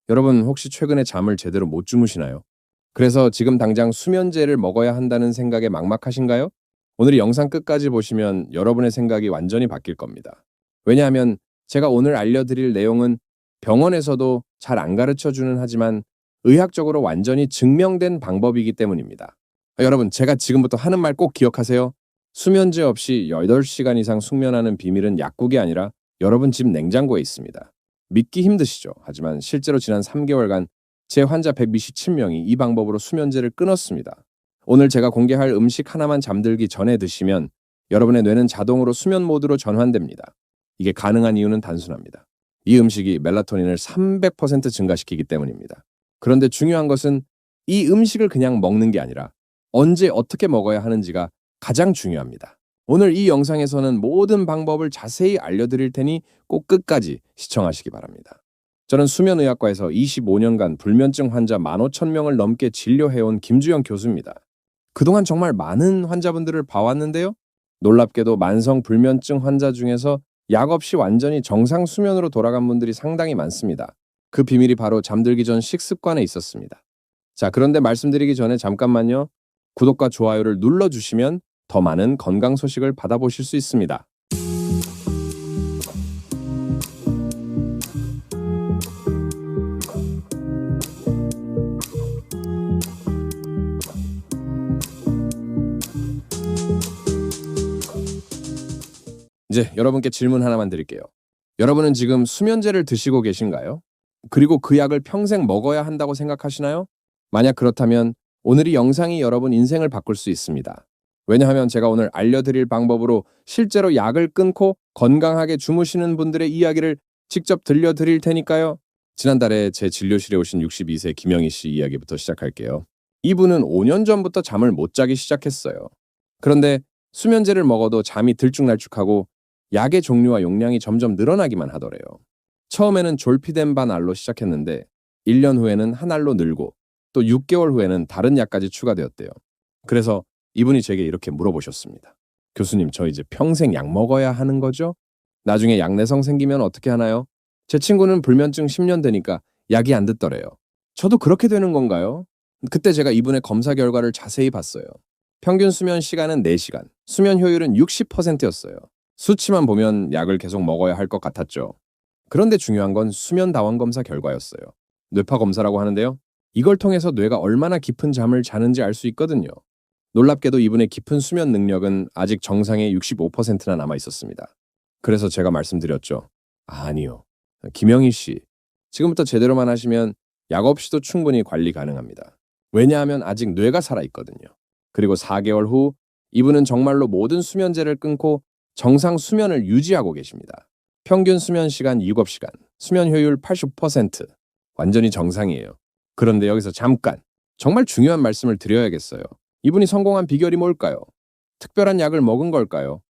여러분 혹시 최근에 잠을 제대로 못 주무시나요? 그래서 지금 당장 수면제를 먹어야 한다는 생각에 막막하신가요? 오늘 이 영상 끝까지 보시면 여러분의 생각이 완전히 바뀔 겁니다. 왜냐하면 제가 오늘 알려드릴 내용은 병원에서도 잘 안 가르쳐 주는 하지만 의학적으로 완전히 증명된 방법이기 때문입니다. 여러분, 제가 지금부터 하는 말 꼭 기억하세요. 수면제 없이 8시간 이상 숙면하는 비밀은 약국이 아니라 여러분 집 냉장고에 있습니다. 믿기 힘드시죠? 하지만 실제로 지난 3개월간 제 환자 127명이 이 방법으로 수면제를 끊었습니다. 오늘 제가 공개할 음식 하나만 잠들기 전에 드시면 여러분의 뇌는 자동으로 수면 모드로 전환됩니다. 이게 가능한 이유는 단순합니다. 이 음식이 멜라토닌을 300% 증가시키기 때문입니다. 그런데 중요한 것은 이 음식을 그냥 먹는 게 아니라 언제 어떻게 먹어야 하는지가 가장 중요합니다. 오늘 이 영상에서는 모든 방법을 자세히 알려드릴 테니 꼭 끝까지 시청하시기 바랍니다. 저는 수면의학과에서 25년간 불면증 환자 15,000명을 넘게 진료해온 김주영 교수입니다. 그동안 정말 많은 환자분들을 봐왔는데요. 놀랍게도 만성 불면증 환자 중에서 약 없이 완전히 정상 수면으로 돌아간 분들이 상당히 많습니다. 그 비밀이 바로 잠들기 전 식습관에 있었습니다. 자, 그런데 말씀드리기 전에 잠깐만요. 구독과 좋아요를 눌러주시면 더 많은 건강 소식을 받아보실 수 있습니다. 이제 여러분께 질문 하나만 드릴게요. 여러분은 지금 수면제를 드시고 계신가요? 그리고 그 약을 평생 먹어야 한다고 생각하시나요? 만약 그렇다면 오늘 이 영상이 여러분 인생을 바꿀 수 있습니다. 왜냐하면 제가 오늘 알려드릴 방법으로 실제로 약을 끊고 건강하게 주무시는 분들의 이야기를 직접 들려드릴 테니까요. 지난달에 제 진료실에 오신 62세 김영희 씨 이야기부터 시작할게요. 이분은 5년 전부터 잠을 못 자기 시작했어요. 그런데 수면제를 먹어도 잠이 들쭉날쭉하고 약의 종류와 용량이 점점 늘어나기만 하더래요. 처음에는 졸피뎀반 알로 시작했는데 1년 후에는 한 알로 늘고 또 6개월 후에는 다른 약까지 추가되었대요. 그래서 이분이 제게 이렇게 물어보셨습니다. 교수님, 저 이제 평생 약 먹어야 하는 거죠? 나중에 약내성 생기면 어떻게 하나요? 제 친구는 불면증 10년 되니까 약이 안 듣더래요. 저도 그렇게 되는 건가요? 그때 제가 이분의 검사 결과를 자세히 봤어요. 평균 수면 시간은 4시간, 수면 효율은 60%였어요. 수치만 보면 약을 계속 먹어야 할 것 같았죠. 그런데 중요한 건 수면 다원 검사 결과였어요. 뇌파 검사라고 하는데요. 이걸 통해서 뇌가 얼마나 깊은 잠을 자는지 알 수 있거든요. 놀랍게도 이분의 깊은 수면 능력은 아직 정상의 65%나 남아 있었습니다. 그래서 제가 말씀드렸죠. 아니요. 김영희 씨, 지금부터 제대로만 하시면 약 없이도 충분히 관리 가능합니다. 왜냐하면 아직 뇌가 살아있거든요. 그리고 4개월 후 이분은 정말로 모든 수면제를 끊고 정상 수면을 유지하고 계십니다. 평균 수면 시간 7시간, 수면 효율 80%, 완전히 정상이에요. 그런데 여기서 잠깐, 정말 중요한 말씀을 드려야겠어요. 이분이 성공한 비결이 뭘까요? 특별한 약을 먹은 걸까요?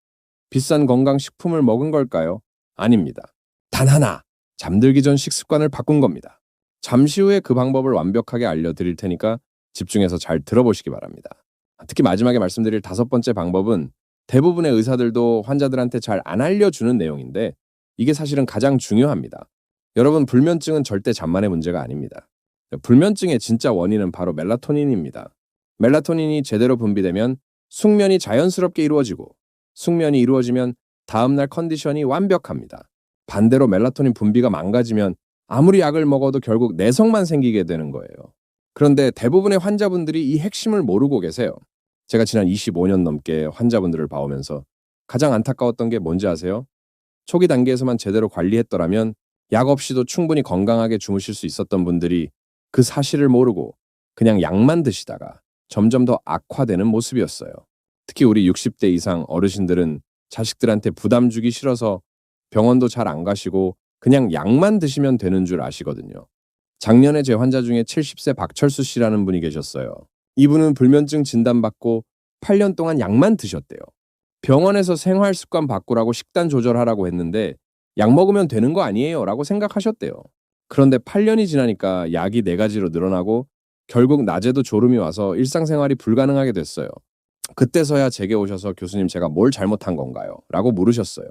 비싼 건강식품을 먹은 걸까요? 아닙니다. 단 하나, 잠들기 전 식습관을 바꾼 겁니다. 잠시 후에 그 방법을 완벽하게 알려드릴 테니까 집중해서 잘 들어보시기 바랍니다. 특히 마지막에 말씀드릴 5번째 방법은 대부분의 의사들도 환자들한테 잘 안 알려주는 내용인데 이게 사실은 가장 중요합니다. 여러분, 불면증은 절대 잠만의 문제가 아닙니다. 불면증의 진짜 원인은 바로 멜라토닌입니다. 멜라토닌이 제대로 분비되면 숙면이 자연스럽게 이루어지고 숙면이 이루어지면 다음날 컨디션이 완벽합니다. 반대로 멜라토닌 분비가 망가지면 아무리 약을 먹어도 결국 내성만 생기게 되는 거예요. 그런데 대부분의 환자분들이 이 핵심을 모르고 계세요. 제가 지난 25년 넘게 환자분들을 봐오면서 가장 안타까웠던 게 뭔지 아세요? 초기 단계에서만 제대로 관리했더라면 약 없이도 충분히 건강하게 주무실 수 있었던 분들이 그 사실을 모르고 그냥 약만 드시다가 점점 더 악화되는 모습이었어요. 특히 우리 60대 이상 어르신들은 자식들한테 부담 주기 싫어서 병원도 잘 안 가시고 그냥 약만 드시면 되는 줄 아시거든요. 작년에 제 환자 중에 70세 박철수 씨라는 분이 계셨어요. 이분은 불면증 진단받고 8년 동안 약만 드셨대요. 병원에서 생활 습관 바꾸라고 식단 조절하라고 했는데 약 먹으면 되는 거 아니에요? 라고 생각하셨대요. 그런데 8년이 지나니까 약이 4가지로 늘어나고 결국 낮에도 졸음이 와서 일상생활이 불가능하게 됐어요. 그때서야 제게 오셔서 교수님, 제가 뭘 잘못한 건가요? 라고 물으셨어요.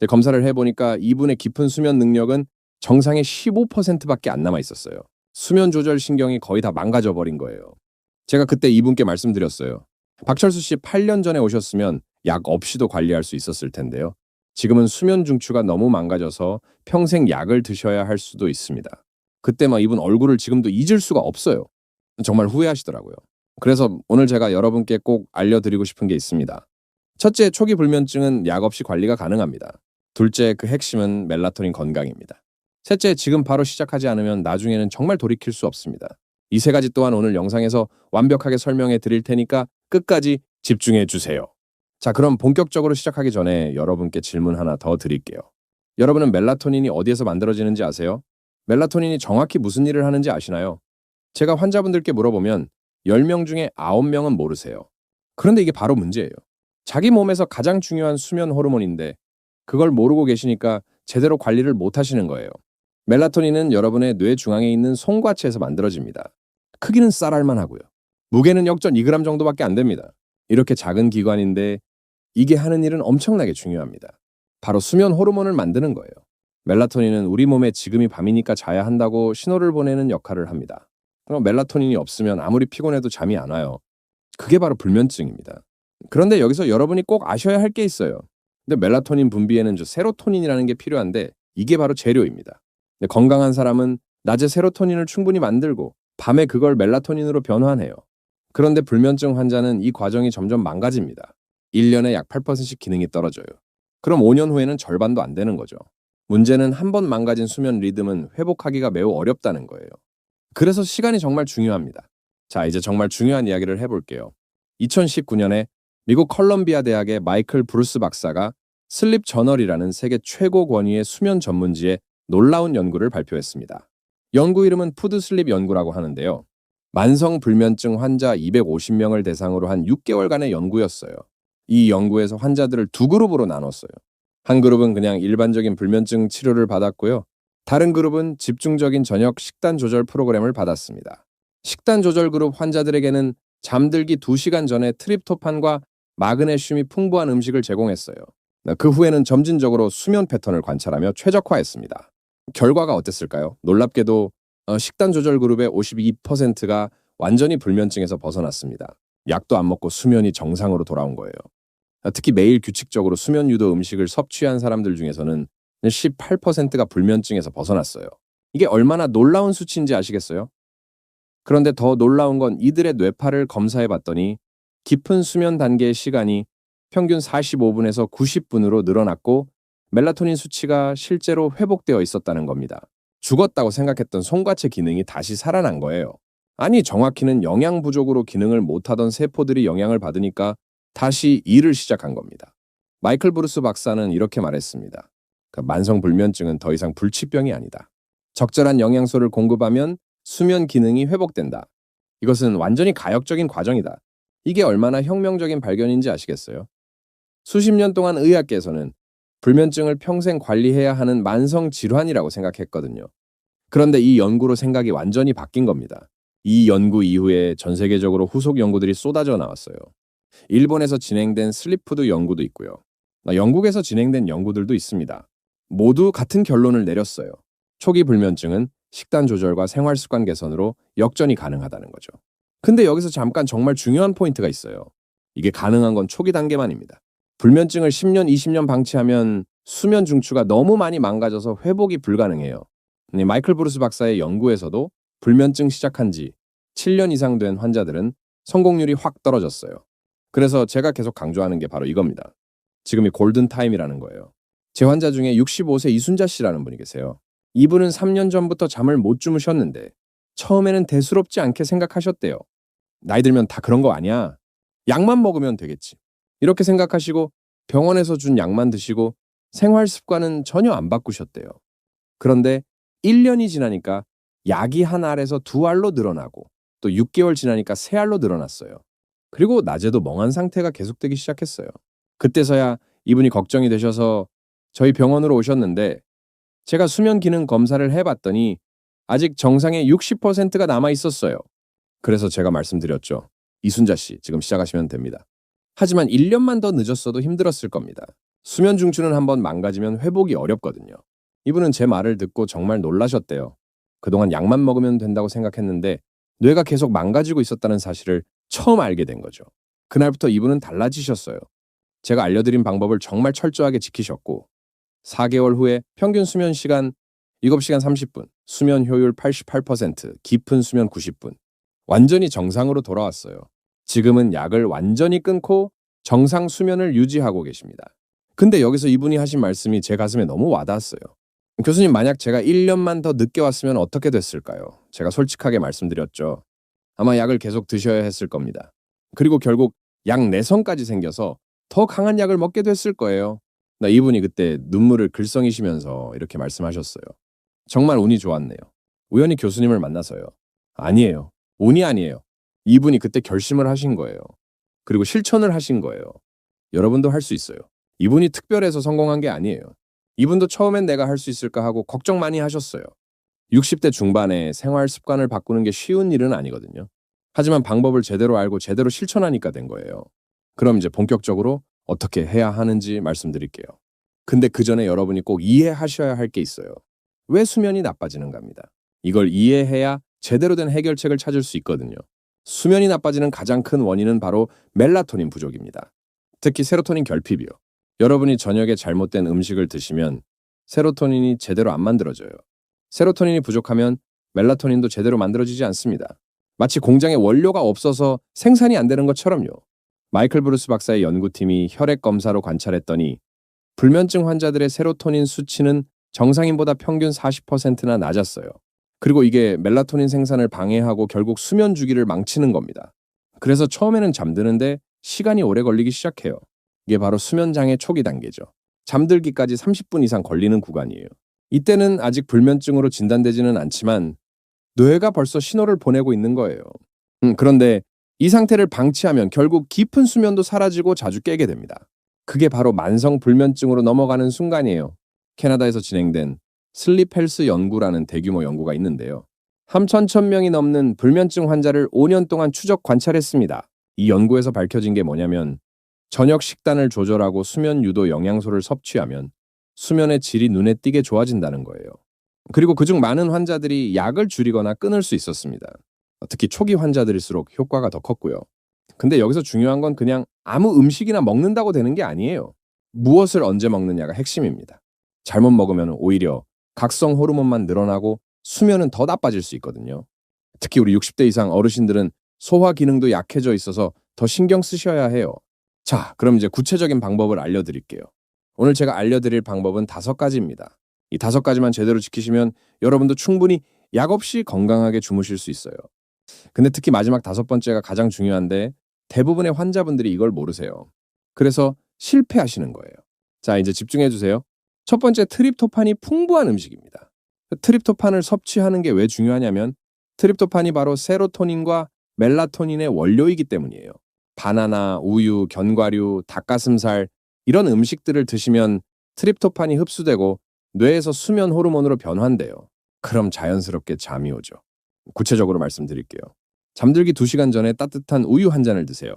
검사를 해보니까 이분의 깊은 수면 능력은 정상의 15%밖에 안 남아 있었어요. 수면 조절 신경이 거의 다 망가져 버린 거예요. 제가 그때 이분께 말씀드렸어요. 박철수 씨 8년 전에 오셨으면 약 없이도 관리할 수 있었을 텐데요. 지금은 수면 중추가 너무 망가져서 평생 약을 드셔야 할 수도 있습니다. 그때 이분 얼굴을 지금도 잊을 수가 없어요. 정말 후회하시더라고요. 그래서 오늘 제가 여러분께 꼭 알려드리고 싶은 게 있습니다. 첫째, 초기 불면증은 약 없이 관리가 가능합니다. 둘째, 그 핵심은 멜라토닌 건강입니다. 셋째, 지금 바로 시작하지 않으면 나중에는 정말 돌이킬 수 없습니다. 이 세 가지 또한 오늘 영상에서 완벽하게 설명해 드릴 테니까 끝까지 집중해 주세요. 자, 그럼 본격적으로 시작하기 전에 여러분께 질문 하나 더 드릴게요. 여러분은 멜라토닌이 어디에서 만들어지는지 아세요? 멜라토닌이 정확히 무슨 일을 하는지 아시나요? 제가 환자분들께 물어보면 10명 중에 9명은 모르세요. 그런데 이게 바로 문제예요. 자기 몸에서 가장 중요한 수면 호르몬인데 그걸 모르고 계시니까 제대로 관리를 못 하시는 거예요. 멜라토닌은 여러분의 뇌 중앙에 있는 송과체에서 만들어집니다. 크기는 쌀알만 하고요. 무게는 역전 2g 정도밖에 안 됩니다. 이렇게 작은 기관인데 이게 하는 일은 엄청나게 중요합니다. 바로 수면 호르몬을 만드는 거예요. 멜라토닌은 우리 몸에 지금이 밤이니까 자야 한다고 신호를 보내는 역할을 합니다. 그럼 멜라토닌이 없으면 아무리 피곤해도 잠이 안 와요. 그게 바로 불면증입니다. 그런데 여기서 여러분이 꼭 아셔야 할 게 있어요. 근데 멜라토닌 분비에는 세로토닌이라는 게 필요한데 이게 바로 재료입니다. 근데 건강한 사람은 낮에 세로토닌을 충분히 만들고 밤에 그걸 멜라토닌으로 변환해요. 그런데 불면증 환자는 이 과정이 점점 망가집니다. 1년에 약 8%씩 기능이 떨어져요. 그럼 5년 후에는 절반도 안 되는 거죠. 문제는 한 번 망가진 수면 리듬은 회복하기가 매우 어렵다는 거예요. 그래서 시간이 정말 중요합니다. 자, 이제 정말 중요한 이야기를 해볼게요. 2019년에 미국 컬럼비아 대학의 마이클 브루스 박사가 슬립 저널이라는 세계 최고 권위의 수면 전문지에 놀라운 연구를 발표했습니다. 연구 이름은 푸드 슬립 연구라고 하는데요. 만성 불면증 환자 250명을 대상으로 한 6개월간의 연구였어요. 이 연구에서 환자들을 두 그룹으로 나눴어요. 한 그룹은 그냥 일반적인 불면증 치료를 받았고요. 다른 그룹은 집중적인 저녁 식단 조절 프로그램을 받았습니다. 식단 조절 그룹 환자들에게는 잠들기 2시간 전에 트립토판과 마그네슘이 풍부한 음식을 제공했어요. 그 후에는 점진적으로 수면 패턴을 관찰하며 최적화했습니다. 결과가 어땠을까요? 놀랍게도 식단 조절 그룹의 52%가 완전히 불면증에서 벗어났습니다. 약도 안 먹고 수면이 정상으로 돌아온 거예요. 특히 매일 규칙적으로 수면 유도 음식을 섭취한 사람들 중에서는 18%가 불면증에서 벗어났어요. 이게 얼마나 놀라운 수치인지 아시겠어요? 그런데 더 놀라운 건 이들의 뇌파를 검사해 봤더니 깊은 수면 단계의 시간이 평균 45분에서 90분으로 늘어났고 멜라토닌 수치가 실제로 회복되어 있었다는 겁니다. 죽었다고 생각했던 송과체 기능이 다시 살아난 거예요. 아니, 정확히는 영양 부족으로 기능을 못하던 세포들이 영향을 받으니까 다시 일을 시작한 겁니다. 마이클 브루스 박사는 이렇게 말했습니다. 만성 불면증은 더 이상 불치병이 아니다. 적절한 영양소를 공급하면 수면 기능이 회복된다. 이것은 완전히 가역적인 과정이다. 이게 얼마나 혁명적인 발견인지 아시겠어요? 수십 년 동안 의학계에서는 불면증을 평생 관리해야 하는 만성 질환이라고 생각했거든요. 그런데 이 연구로 생각이 완전히 바뀐 겁니다. 이 연구 이후에 전 세계적으로 후속 연구들이 쏟아져 나왔어요. 일본에서 진행된 슬립푸드 연구도 있고요. 영국에서 진행된 연구들도 있습니다. 모두 같은 결론을 내렸어요. 초기 불면증은 식단 조절과 생활 습관 개선으로 역전이 가능하다는 거죠. 근데 여기서 잠깐 정말 중요한 포인트가 있어요. 이게 가능한 건 초기 단계만입니다. 불면증을 10년, 20년 방치하면 수면 중추가 너무 많이 망가져서 회복이 불가능해요. 마이클 브루스 박사의 연구에서도 불면증 시작한 지 7년 이상 된 환자들은 성공률이 확 떨어졌어요. 그래서 제가 계속 강조하는 게 바로 이겁니다. 지금이 골든타임이라는 거예요. 제 환자 중에 65세 이순자 씨라는 분이 계세요. 이분은 3년 전부터 잠을 못 주무셨는데 처음에는 대수롭지 않게 생각하셨대요. 나이 들면 다 그런 거 아니야. 약만 먹으면 되겠지. 이렇게 생각하시고 병원에서 준 약만 드시고 생활 습관은 전혀 안 바꾸셨대요. 그런데 1년이 지나니까 약이 한 알에서 2알로 늘어나고 또 6개월 지나니까 3알로 늘어났어요. 그리고 낮에도 멍한 상태가 계속되기 시작했어요. 그때서야 이분이 걱정이 되셔서 저희 병원으로 오셨는데 제가 수면 기능 검사를 해봤더니 아직 정상의 60%가 남아 있었어요. 그래서 제가 말씀드렸죠. 이순자 씨, 지금 시작하시면 됩니다. 하지만 1년만 더 늦었어도 힘들었을 겁니다. 수면 중추는 한번 망가지면 회복이 어렵거든요. 이분은 제 말을 듣고 정말 놀라셨대요. 그동안 약만 먹으면 된다고 생각했는데 뇌가 계속 망가지고 있었다는 사실을 처음 알게 된 거죠. 그날부터 이분은 달라지셨어요. 제가 알려드린 방법을 정말 철저하게 지키셨고 4개월 후에 평균 수면 시간 7시간 30분, 수면 효율 88%, 깊은 수면 90분. 완전히 정상으로 돌아왔어요. 지금은 약을 완전히 끊고 정상 수면을 유지하고 계십니다. 근데 여기서 이분이 하신 말씀이 제 가슴에 너무 와닿았어요. 교수님, 만약 제가 1년만 더 늦게 왔으면 어떻게 됐을까요? 제가 솔직하게 말씀드렸죠. 아마 약을 계속 드셔야 했을 겁니다. 그리고 결국 약 내성까지 생겨서 더 강한 약을 먹게 됐을 거예요. 이분이 그때 눈물을 글썽이시면서 이렇게 말씀하셨어요. 정말 운이 좋았네요. 우연히 교수님을 만나서요. 아니에요. 운이 아니에요. 이분이 그때 결심을 하신 거예요. 그리고 실천을 하신 거예요. 여러분도 할 수 있어요. 이분이 특별해서 성공한 게 아니에요. 이분도 처음엔 내가 할 수 있을까 하고 걱정 많이 하셨어요. 60대 중반에 생활 습관을 바꾸는 게 쉬운 일은 아니거든요. 하지만 방법을 제대로 알고 제대로 실천하니까 된 거예요. 그럼 이제 본격적으로 어떻게 해야 하는지 말씀드릴게요. 근데 그 전에 여러분이 꼭 이해하셔야 할 게 있어요. 왜 수면이 나빠지는가입니다. 이걸 이해해야 제대로 된 해결책을 찾을 수 있거든요. 수면이 나빠지는 가장 큰 원인은 바로 멜라토닌 부족입니다. 특히 세로토닌 결핍이요. 여러분이 저녁에 잘못된 음식을 드시면 세로토닌이 제대로 안 만들어져요. 세로토닌이 부족하면 멜라토닌도 제대로 만들어지지 않습니다. 마치 공장에 원료가 없어서 생산이 안 되는 것처럼요. 마이클 브루스 박사의 연구팀이 혈액 검사로 관찰했더니 불면증 환자들의 세로토닌 수치는 정상인보다 평균 40%나 낮았어요. 그리고 이게 멜라토닌 생산을 방해하고 결국 수면 주기를 망치는 겁니다. 그래서 처음에는 잠드는데 시간이 오래 걸리기 시작해요. 이게 바로 수면 장애 초기 단계죠. 잠들기까지 30분 이상 걸리는 구간이에요. 이때는 아직 불면증으로 진단되지는 않지만 뇌가 벌써 신호를 보내고 있는 거예요. 그런데 이 상태를 방치하면 결국 깊은 수면도 사라지고 자주 깨게 됩니다. 그게 바로 만성 불면증으로 넘어가는 순간이에요. 캐나다에서 진행된 슬립 헬스 연구라는 대규모 연구가 있는데요. 3,1,000명이 넘는 불면증 환자를 5년 동안 추적 관찰했습니다. 이 연구에서 밝혀진 게 뭐냐면 저녁 식단을 조절하고 수면 유도 영양소를 섭취하면 수면의 질이 눈에 띄게 좋아진다는 거예요. 그리고 그중 많은 환자들이 약을 줄이거나 끊을 수 있었습니다. 특히 초기 환자들일수록 효과가 더 컸고요. 근데 여기서 중요한 건 그냥 아무 음식이나 먹는다고 되는 게 아니에요. 무엇을 언제 먹느냐가 핵심입니다. 잘못 먹으면 오히려 각성 호르몬만 늘어나고 수면은 더 나빠질 수 있거든요. 특히 우리 60대 이상 어르신들은 소화 기능도 약해져 있어서 더 신경 쓰셔야 해요. 자, 그럼 이제 구체적인 방법을 알려드릴게요. 오늘 제가 알려드릴 방법은 5가지입니다. 이 5가지만 제대로 지키시면 여러분도 충분히 약 없이 건강하게 주무실 수 있어요. 근데 특히 마지막 5번째가 가장 중요한데 대부분의 환자분들이 이걸 모르세요. 그래서 실패하시는 거예요. 자, 이제 집중해 주세요. 첫 번째, 트립토판이 풍부한 음식입니다. 트립토판을 섭취하는 게 왜 중요하냐면 트립토판이 바로 세로토닌과 멜라토닌의 원료이기 때문이에요. 바나나, 우유, 견과류, 닭가슴살 이런 음식들을 드시면 트립토판이 흡수되고 뇌에서 수면 호르몬으로 변환돼요. 그럼 자연스럽게 잠이 오죠. 구체적으로 말씀드릴게요. 잠들기 2시간 전에 따뜻한 우유 한 잔을 드세요.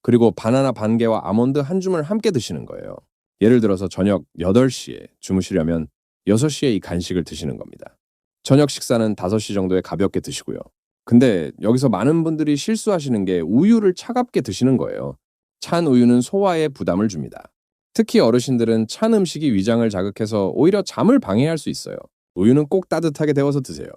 그리고 바나나 반 개와 아몬드 한 줌을 함께 드시는 거예요. 예를 들어서 저녁 8시에 주무시려면 6시에 이 간식을 드시는 겁니다. 저녁 식사는 5시 정도에 가볍게 드시고요. 근데 여기서 많은 분들이 실수하시는 게 우유를 차갑게 드시는 거예요. 찬 우유는 소화에 부담을 줍니다. 특히 어르신들은 찬 음식이 위장을 자극해서 오히려 잠을 방해할 수 있어요. 우유는 꼭 따뜻하게 데워서 드세요.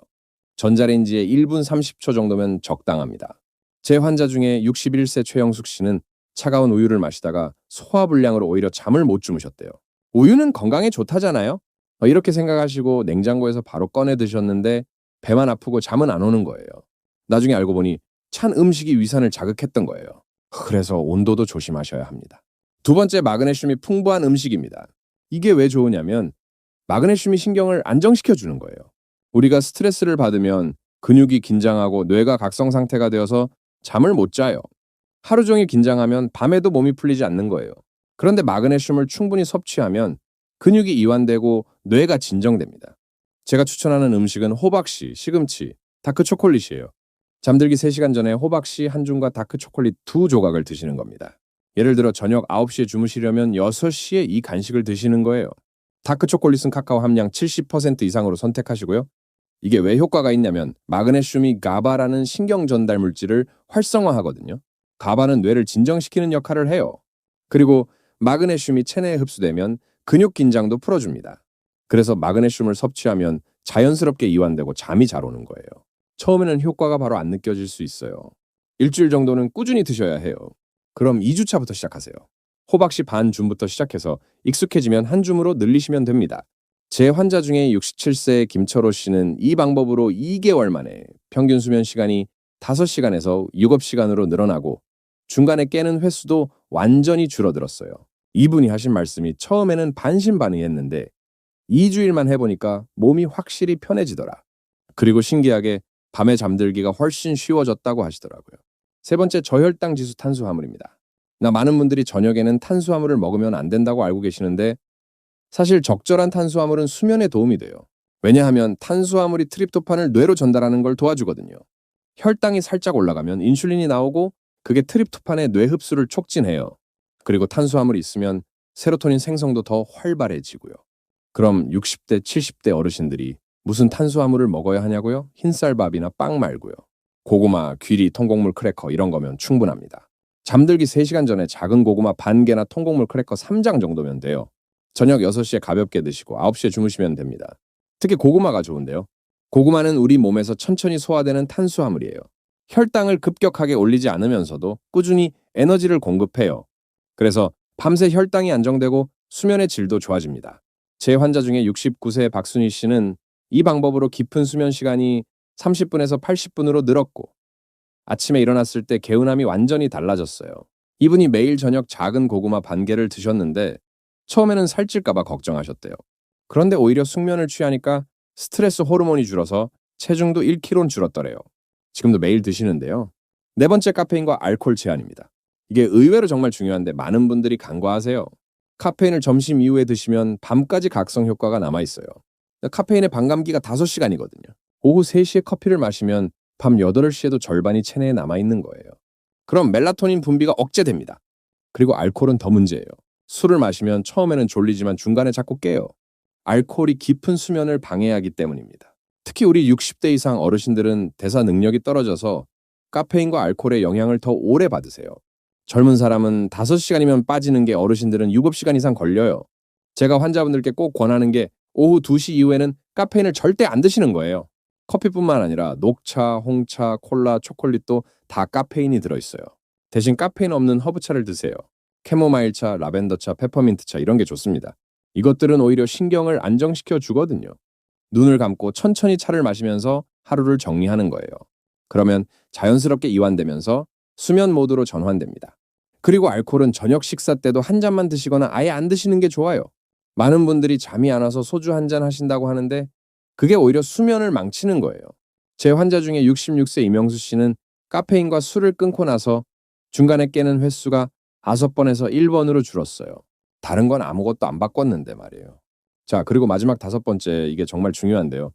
전자레인지에 1분 30초 정도면 적당합니다. 제 환자 중에 61세 최영숙 씨는 차가운 우유를 마시다가 소화불량으로 오히려 잠을 못 주무셨대요. 우유는 건강에 좋다잖아요? 이렇게 생각하시고 냉장고에서 바로 꺼내 드셨는데 배만 아프고 잠은 안 오는 거예요. 나중에 알고 보니 찬 음식이 위산을 자극했던 거예요. 그래서 온도도 조심하셔야 합니다. 2번째, 마그네슘이 풍부한 음식입니다. 이게 왜 좋으냐면 마그네슘이 신경을 안정시켜 주는 거예요. 우리가 스트레스를 받으면 근육이 긴장하고 뇌가 각성 상태가 되어서 잠을 못 자요. 하루 종일 긴장하면 밤에도 몸이 풀리지 않는 거예요. 그런데 마그네슘을 충분히 섭취하면 근육이 이완되고 뇌가 진정됩니다. 제가 추천하는 음식은 호박씨, 시금치, 다크 초콜릿이에요. 잠들기 3시간 전에 호박씨 한 줌과 다크 초콜릿 2조각을 드시는 겁니다. 예를 들어 저녁 9시에 주무시려면 6시에 이 간식을 드시는 거예요. 다크초콜릿은 카카오 함량 70% 이상으로 선택하시고요. 이게 왜 효과가 있냐면 마그네슘이 가바라는 신경 전달 물질을 활성화하거든요. 가바는 뇌를 진정시키는 역할을 해요. 그리고 마그네슘이 체내에 흡수되면 근육 긴장도 풀어줍니다. 그래서 마그네슘을 섭취하면 자연스럽게 이완되고 잠이 잘 오는 거예요. 처음에는 효과가 바로 안 느껴질 수 있어요. 일주일 정도는 꾸준히 드셔야 해요. 그럼 2주차부터 시작하세요. 호박씨 반 줌부터 시작해서 익숙해지면 한 줌으로 늘리시면 됩니다. 제 환자 중에 67세 김철호 씨는 이 방법으로 2개월 만에 평균 수면 시간이 5시간에서 7시간으로 늘어나고 중간에 깨는 횟수도 완전히 줄어들었어요. 이분이 하신 말씀이 처음에는 반신반의했는데 2주일만 해보니까 몸이 확실히 편해지더라. 그리고 신기하게 밤에 잠들기가 훨씬 쉬워졌다고 하시더라고요. 세 번째, 저혈당 지수 탄수화물입니다. 많은 분들이 저녁에는 탄수화물을 먹으면 안 된다고 알고 계시는데 사실 적절한 탄수화물은 수면에 도움이 돼요. 왜냐하면 탄수화물이 트립토판을 뇌로 전달하는 걸 도와주거든요. 혈당이 살짝 올라가면 인슐린이 나오고 그게 트립토판의 뇌 흡수를 촉진해요. 그리고 탄수화물이 있으면 세로토닌 생성도 더 활발해지고요. 그럼 60대, 70대 어르신들이 무슨 탄수화물을 먹어야 하냐고요? 흰쌀밥이나 빵 말고요. 고구마, 귀리, 통곡물 크래커 이런 거면 충분합니다. 잠들기 3시간 전에 작은 고구마 반 개나 통곡물 크래커 3장 정도면 돼요. 저녁 6시에 가볍게 드시고 9시에 주무시면 됩니다. 특히 고구마가 좋은데요. 고구마는 우리 몸에서 천천히 소화되는 탄수화물이에요. 혈당을 급격하게 올리지 않으면서도 꾸준히 에너지를 공급해요. 그래서 밤새 혈당이 안정되고 수면의 질도 좋아집니다. 제 환자 중에 69세 박순희 씨는 이 방법으로 깊은 수면 시간이 30분에서 80분으로 늘었고 아침에 일어났을 때 개운함이 완전히 달라졌어요. 이분이 매일 저녁 작은 고구마 반 개를 드셨는데 처음에는 살찔까봐 걱정하셨대요. 그런데 오히려 숙면을 취하니까 스트레스 호르몬이 줄어서 체중도 1kg 줄었더래요. 지금도 매일 드시는데요. 네 번째, 카페인과 알코올 제한입니다. 이게 의외로 정말 중요한데 많은 분들이 간과하세요. 카페인을 점심 이후에 드시면 밤까지 각성 효과가 남아있어요. 카페인의 반감기가 5시간이거든요. 오후 3시에 커피를 마시면 밤 8시에도 절반이 체내에 남아있는 거예요. 그럼 멜라토닌 분비가 억제됩니다. 그리고 알코올은 더 문제예요. 술을 마시면 처음에는 졸리지만 중간에 자꾸 깨요. 알코올이 깊은 수면을 방해하기 때문입니다. 특히 우리 60대 이상 어르신들은 대사 능력이 떨어져서 카페인과 알코올의 영향을 더 오래 받으세요. 젊은 사람은 5시간이면 빠지는 게 어르신들은 7시간 이상 걸려요. 제가 환자분들께 꼭 권하는 게 오후 2시 이후에는 카페인을 절대 안 드시는 거예요. 커피뿐만 아니라 녹차, 홍차, 콜라, 초콜릿도 다 카페인이 들어있어요. 대신 카페인 없는 허브차를 드세요. 캐모마일차, 라벤더차, 페퍼민트차 이런 게 좋습니다. 이것들은 오히려 신경을 안정시켜 주거든요. 눈을 감고 천천히 차를 마시면서 하루를 정리하는 거예요. 그러면 자연스럽게 이완되면서 수면 모드로 전환됩니다. 그리고 알코올은 저녁 식사 때도 한 잔만 드시거나 아예 안 드시는 게 좋아요. 많은 분들이 잠이 안 와서 소주 한 잔 하신다고 하는데 그게 오히려 수면을 망치는 거예요. 제 환자 중에 66세 이명수 씨는 카페인과 술을 끊고 나서 중간에 깨는 횟수가 5번에서 1번으로 줄었어요. 다른 건 아무것도 안 바꿨는데 말이에요. 자, 그리고 마지막 5번째, 이게 정말 중요한데요.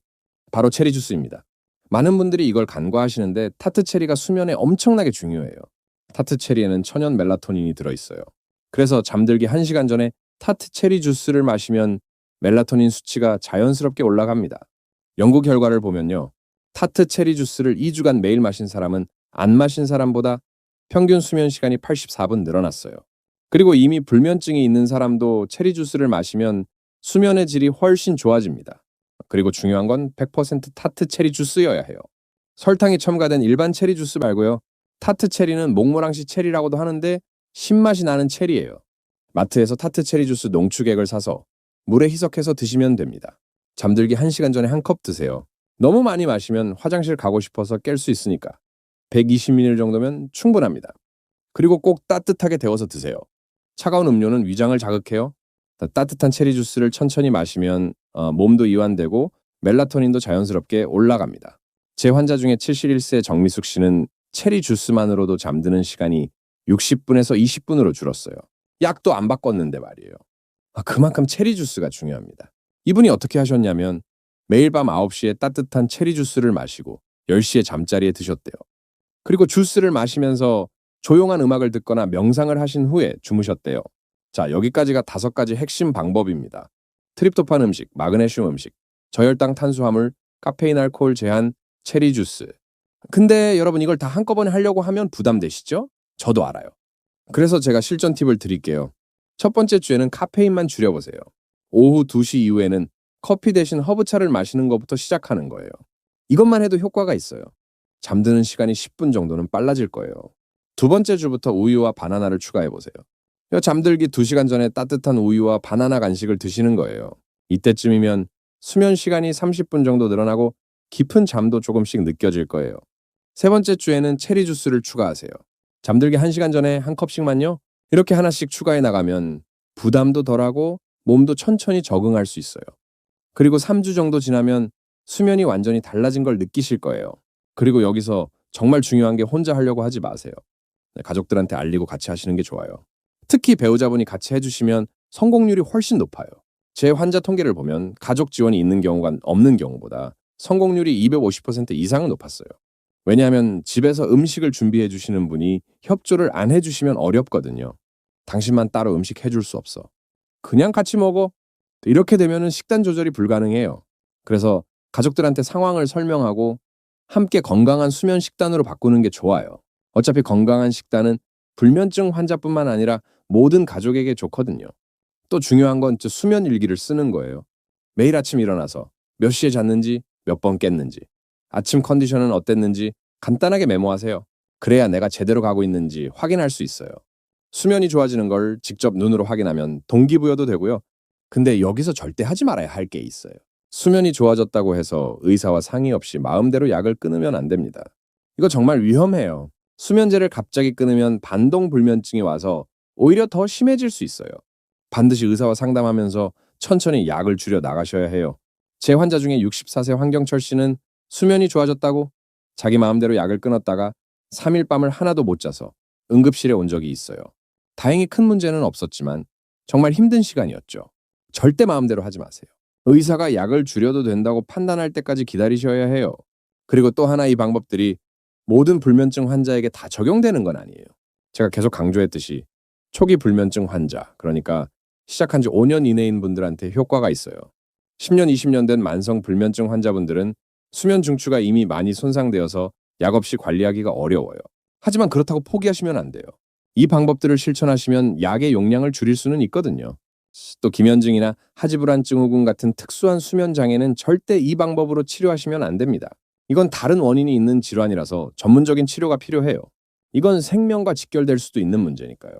바로 체리 주스입니다. 많은 분들이 이걸 간과하시는데 타트 체리가 수면에 엄청나게 중요해요. 타트 체리에는 천연 멜라토닌이 들어있어요. 그래서 잠들기 1시간 전에 타트 체리 주스를 마시면 멜라토닌 수치가 자연스럽게 올라갑니다. 연구 결과를 보면요. 타트 체리 주스를 2주간 매일 마신 사람은 안 마신 사람보다 평균 수면 시간이 84분 늘어났어요. 그리고 이미 불면증이 있는 사람도 체리 주스를 마시면 수면의 질이 훨씬 좋아집니다. 그리고 중요한 건 100% 타트 체리 주스여야 해요. 설탕이 첨가된 일반 체리 주스 말고요. 타트 체리는 몽모랑씨 체리라고도 하는데 신맛이 나는 체리예요. 마트에서 타트 체리 주스 농축액을 사서 물에 희석해서 드시면 됩니다. 잠들기 1시간 전에 한 컵 드세요. 너무 많이 마시면 화장실 가고 싶어서 깰 수 있으니까 120ml 정도면 충분합니다. 그리고 꼭 따뜻하게 데워서 드세요. 차가운 음료는 위장을 자극해요. 따뜻한 체리 주스를 천천히 마시면 몸도 이완되고 멜라토닌도 자연스럽게 올라갑니다. 제 환자 중에 71세 정미숙 씨는 체리 주스만으로도 잠드는 시간이 60분에서 20분으로 줄었어요. 약도 안 바꿨는데 말이에요. 그만큼 체리 주스가 중요합니다. 이분이 어떻게 하셨냐면 매일 밤 9시에 따뜻한 체리 주스를 마시고 10시에 잠자리에 드셨대요. 그리고 주스를 마시면서 조용한 음악을 듣거나 명상을 하신 후에 주무셨대요. 자, 여기까지가 5가지 핵심 방법입니다. 트립토판 음식, 마그네슘 음식, 저혈당 탄수화물, 카페인 알코올 제한, 체리 주스. 근데 여러분 이걸 다 한꺼번에 하려고 하면 부담되시죠? 저도 알아요. 그래서 제가 실전 팁을 드릴게요. 첫 번째 주에는 카페인만 줄여보세요. 오후 2시 이후에는 커피 대신 허브차를 마시는 것부터 시작하는 거예요. 이것만 해도 효과가 있어요. 잠드는 시간이 10분 정도는 빨라질 거예요. 두 번째 주부터 우유와 바나나를 추가해보세요. 잠들기 2시간 전에 따뜻한 우유와 바나나 간식을 드시는 거예요. 이때쯤이면 수면 시간이 30분 정도 늘어나고 깊은 잠도 조금씩 느껴질 거예요. 세 번째 주에는 체리 주스를 추가하세요. 잠들기 1시간 전에 한 컵씩만요. 이렇게 하나씩 추가해 나가면 부담도 덜하고 몸도 천천히 적응할 수 있어요. 그리고 3주 정도 지나면 수면이 완전히 달라진 걸 느끼실 거예요. 그리고 여기서 정말 중요한 게 혼자 하려고 하지 마세요. 가족들한테 알리고 같이 하시는 게 좋아요. 특히 배우자분이 같이 해주시면 성공률이 훨씬 높아요. 제 환자 통계를 보면 가족 지원이 있는 경우가 없는 경우보다 성공률이 250% 이상은 높았어요. 왜냐하면 집에서 음식을 준비해 주시는 분이 협조를 안 해주시면 어렵거든요. 당신만 따로 음식 해줄 수 없어. 그냥 같이 먹어. 이렇게 되면 식단 조절이 불가능해요. 그래서 가족들한테 상황을 설명하고 함께 건강한 수면 식단으로 바꾸는 게 좋아요. 어차피 건강한 식단은 불면증 환자뿐만 아니라 모든 가족에게 좋거든요. 또 중요한 건 수면 일기를 쓰는 거예요. 매일 아침 일어나서 몇 시에 잤는지, 몇 번 깼는지, 아침 컨디션은 어땠는지 간단하게 메모하세요. 그래야 내가 제대로 가고 있는지 확인할 수 있어요. 수면이 좋아지는 걸 직접 눈으로 확인하면 동기부여도 되고요. 근데 여기서 절대 하지 말아야 할 게 있어요. 수면이 좋아졌다고 해서 의사와 상의 없이 마음대로 약을 끊으면 안 됩니다. 이거 정말 위험해요. 수면제를 갑자기 끊으면 반동불면증이 와서 오히려 더 심해질 수 있어요. 반드시 의사와 상담하면서 천천히 약을 줄여 나가셔야 해요. 제 환자 중에 64세 황경철 씨는 수면이 좋아졌다고 자기 마음대로 약을 끊었다가 3일 밤을 하나도 못 자서 응급실에 온 적이 있어요. 다행히 큰 문제는 없었지만 정말 힘든 시간이었죠. 절대 마음대로 하지 마세요. 의사가 약을 줄여도 된다고 판단할 때까지 기다리셔야 해요. 그리고 또 하나 이 방법들이 모든 불면증 환자에게 다 적용되는 건 아니에요. 제가 계속 강조했듯이 초기 불면증 환자, 그러니까 시작한 지 5년 이내인 분들한테 효과가 있어요. 10년, 20년 된 만성 불면증 환자분들은 수면 중추가 이미 많이 손상되어서 약 없이 관리하기가 어려워요. 하지만 그렇다고 포기하시면 안 돼요. 이 방법들을 실천하시면 약의 용량을 줄일 수는 있거든요. 또 기면증이나 하지불안 증후군 같은 특수한 수면 장애는 절대 이 방법으로 치료하시면 안 됩니다. 이건 다른 원인이 있는 질환이라서 전문적인 치료가 필요해요. 이건 생명과 직결될 수도 있는 문제니까요.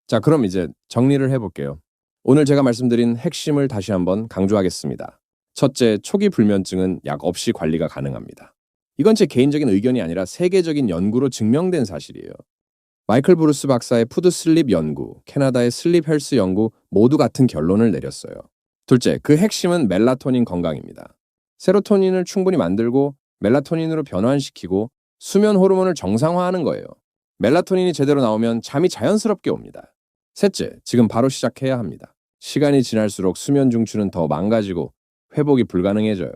자, 그럼 이제 정리를 해볼게요. 오늘 제가 말씀드린 핵심을 다시 한번 강조하겠습니다. 첫째, 초기 불면증은 약 없이 관리가 가능합니다. 이건 제 개인적인 의견이 아니라 세계적인 연구로 증명된 사실이에요. 마이클 브루스 박사의 푸드 슬립 연구, 캐나다의 슬립 헬스 연구 모두 같은 결론을 내렸어요. 둘째, 그 핵심은 멜라토닌 건강입니다. 세로토닌을 충분히 만들고 멜라토닌으로 변환시키고 수면 호르몬을 정상화하는 거예요. 멜라토닌이 제대로 나오면 잠이 자연스럽게 옵니다. 셋째, 지금 바로 시작해야 합니다. 시간이 지날수록 수면 중추는 더 망가지고 회복이 불가능해져요.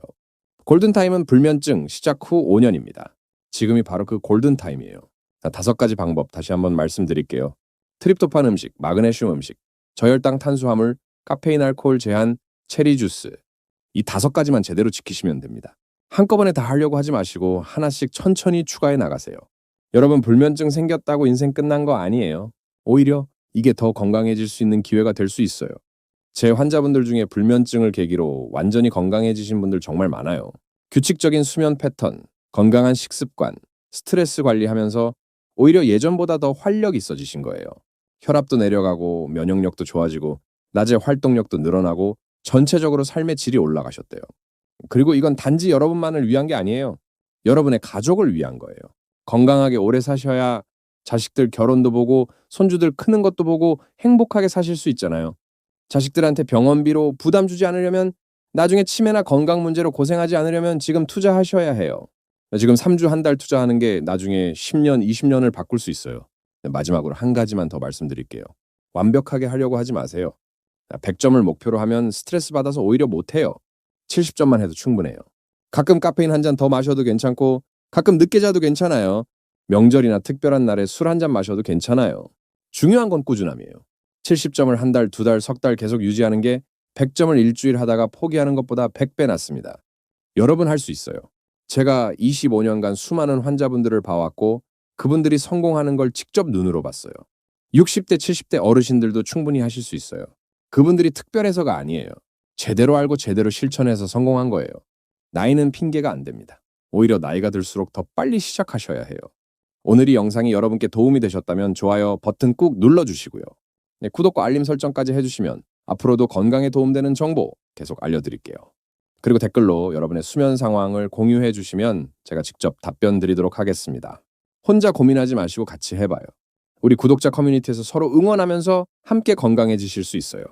골든타임은 불면증 시작 후 5년입니다. 지금이 바로 그 골든타임이에요. 5가지 방법 다시 한번 말씀드릴게요. 트립토판 음식, 마그네슘 음식, 저혈당 탄수화물, 카페인 알코올 제한, 체리 주스. 이 5가지만 제대로 지키시면 됩니다. 한꺼번에 다 하려고 하지 마시고 하나씩 천천히 추가해 나가세요. 여러분 불면증 생겼다고 인생 끝난 거 아니에요. 오히려 이게 더 건강해질 수 있는 기회가 될 수 있어요. 제 환자분들 중에 불면증을 계기로 완전히 건강해지신 분들 정말 많아요. 규칙적인 수면 패턴, 건강한 식습관, 스트레스 관리하면서 오히려 예전보다 더 활력 있어지신 거예요. 혈압도 내려가고 면역력도 좋아지고 낮에 활동력도 늘어나고 전체적으로 삶의 질이 올라가셨대요. 그리고 이건 단지 여러분만을 위한 게 아니에요. 여러분의 가족을 위한 거예요. 건강하게 오래 사셔야 자식들 결혼도 보고 손주들 크는 것도 보고 행복하게 사실 수 있잖아요. 자식들한테 병원비로 부담 주지 않으려면 나중에 치매나 건강 문제로 고생하지 않으려면 지금 투자하셔야 해요. 지금 3주 한 달 투자하는 게 나중에 10년, 20년을 바꿀 수 있어요. 마지막으로 한 가지만 더 말씀드릴게요. 완벽하게 하려고 하지 마세요. 100점을 목표로 하면 스트레스 받아서 오히려 못해요. 70점만 해도 충분해요. 가끔 카페인 한 잔 더 마셔도 괜찮고 가끔 늦게 자도 괜찮아요. 명절이나 특별한 날에 술 한 잔 마셔도 괜찮아요. 중요한 건 꾸준함이에요. 70점을 한 달, 2달, 석 달 계속 유지하는 게 100점을 일주일 하다가 포기하는 것보다 100배 낫습니다. 여러분 할 수 있어요. 제가 25년간 수많은 환자분들을 봐왔고 그분들이 성공하는 걸 직접 눈으로 봤어요. 60대, 70대 어르신들도 충분히 하실 수 있어요. 그분들이 특별해서가 아니에요. 제대로 알고 제대로 실천해서 성공한 거예요. 나이는 핑계가 안 됩니다. 오히려 나이가 들수록 더 빨리 시작하셔야 해요. 오늘 이 영상이 여러분께 도움이 되셨다면 좋아요 버튼 꾹 눌러주시고요. 네, 구독과 알림 설정까지 해주시면 앞으로도 건강에 도움되는 정보 계속 알려드릴게요. 그리고 댓글로 여러분의 수면 상황을 공유해 주시면 제가 직접 답변 드리도록 하겠습니다. 혼자 고민하지 마시고 같이 해봐요. 우리 구독자 커뮤니티에서 서로 응원하면서 함께 건강해지실 수 있어요.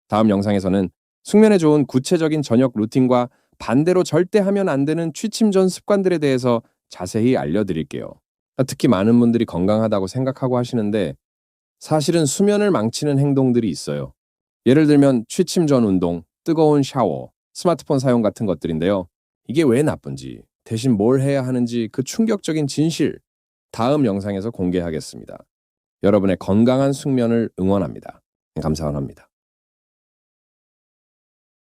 다음 영상에서는 숙면에 좋은 구체적인 저녁 루틴과 반대로 절대 하면 안 되는 취침 전 습관들에 대해서 자세히 알려드릴게요. 특히 많은 분들이 건강하다고 생각하고 하시는데 사실은 수면을 망치는 행동들이 있어요. 예를 들면 취침 전 운동, 뜨거운 샤워, 스마트폰 사용 같은 것들인데요. 이게 왜 나쁜지, 대신 뭘 해야 하는지 그 충격적인 진실, 다음 영상에서 공개하겠습니다. 여러분의 건강한 숙면을 응원합니다. 감사합니다.